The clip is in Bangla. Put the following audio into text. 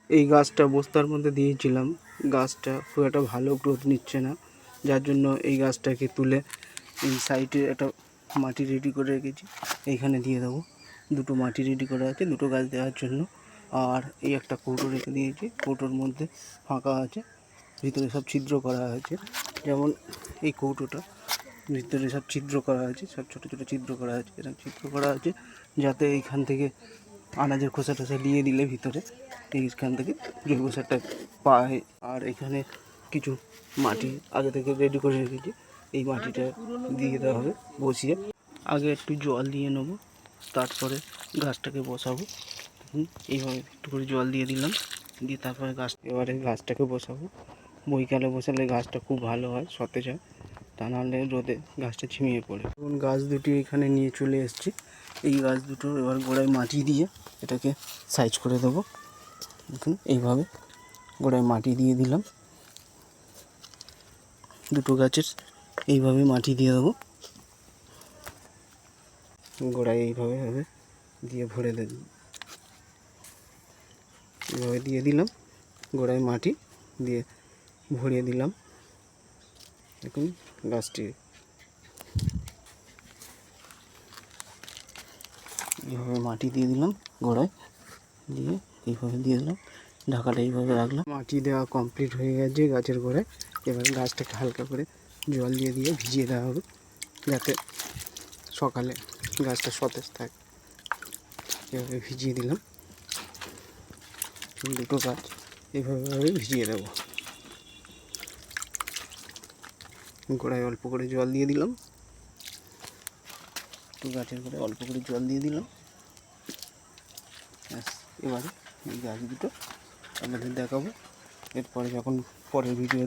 এই গাছটা বস্তার মধ্যে দিয়েছিলাম, গাছটা খুব একটা ভালো গ্রোথ নিচ্ছে না, যার জন্য এই গাছটাকে তুলে এই সাইডে একটা মাটি রেডি করে রেখেছি, এইখানে দিয়ে দেবো। দুটো মাটি রেডি করা আছে দুটো গাছ দেওয়ার জন্য। আর এই একটা কৌটো রেখে দিয়েছি, কৌটোর মধ্যে ফাঁকা আছে, ভিতরে সব ছিদ্র করা আছে। যেমন এই কৌটোটা ভিতরে সব ছিদ্র করা আছে, সব ছোটো ছোটো ছিদ্র করা আছে, এরকম ছিদ্র করা আছে যাতে এইখান থেকে আনাজের খোসা টোসা নিয়ে দিলে ভিতরে এইখান থেকে জৈব সারটা পায়। আর এখানে কিছু মাটি আগে থেকে রেডি করে রেখেছি, এই মাটিটা দিয়ে দেওয়া হবে বসিয়ে। আগে একটু জল দিয়ে নেবো, তারপরে গাছটাকে বসাবো। এইভাবে একটু করে জল দিয়ে দিলাম, দিয়ে তারপরে এবারে গাছটাকে বসাবো। বৈকালে বসালে গাছটা খুব ভালো হয়, সতেজ হয়, তা নাহলে রোদে গাছটা ঝিমিয়ে পড়ে। এখন গাছ দুটি এখানে নিয়ে চলে এসেছি, এই গাছ দুটো এবার গোড়ায় মাটি দিয়ে এটাকে সাইজ করে দেবো। দেখুন এইভাবে গোড়ায় মাটি দিয়ে দিলাম, দুটো গাছের এইভাবে মাটি দিয়ে দেবো, গোড়ায় এইভাবে হবে দিয়ে ভরে দেব। এইভাবে দিয়ে দিলাম, গোড়ায় মাটি দিয়ে ভরিয়ে দিলাম। দেখুন গাছটি এইভাবে মাটি দিয়ে দিলাম, গোড়ায় দিয়ে এইভাবে দিয়ে দিলাম, ঢাকাটা এইভাবে রাখলাম। মাটি দেওয়া কমপ্লিট হয়ে গেছে গাছের গোড়ায়। এবার গাছটাকে হালকা করে জল দিয়ে ভিজিয়ে দেওয়া হবে, যাতে সকালে গাছটা সতেজ থাকে। এভাবে ভিজিয়ে দিলাম, দুটো গাছ এইভাবে ভিজিয়ে দেবো। গোড়ায় অল্প করে জল দিয়ে দিলাম, তো গাছের গোড়ায় অল্প করে জল দিয়ে দিলাম। এবারে এই গাছ দুটো আপনাদের দেখাবো, এরপরে যখন পরের ভিডিও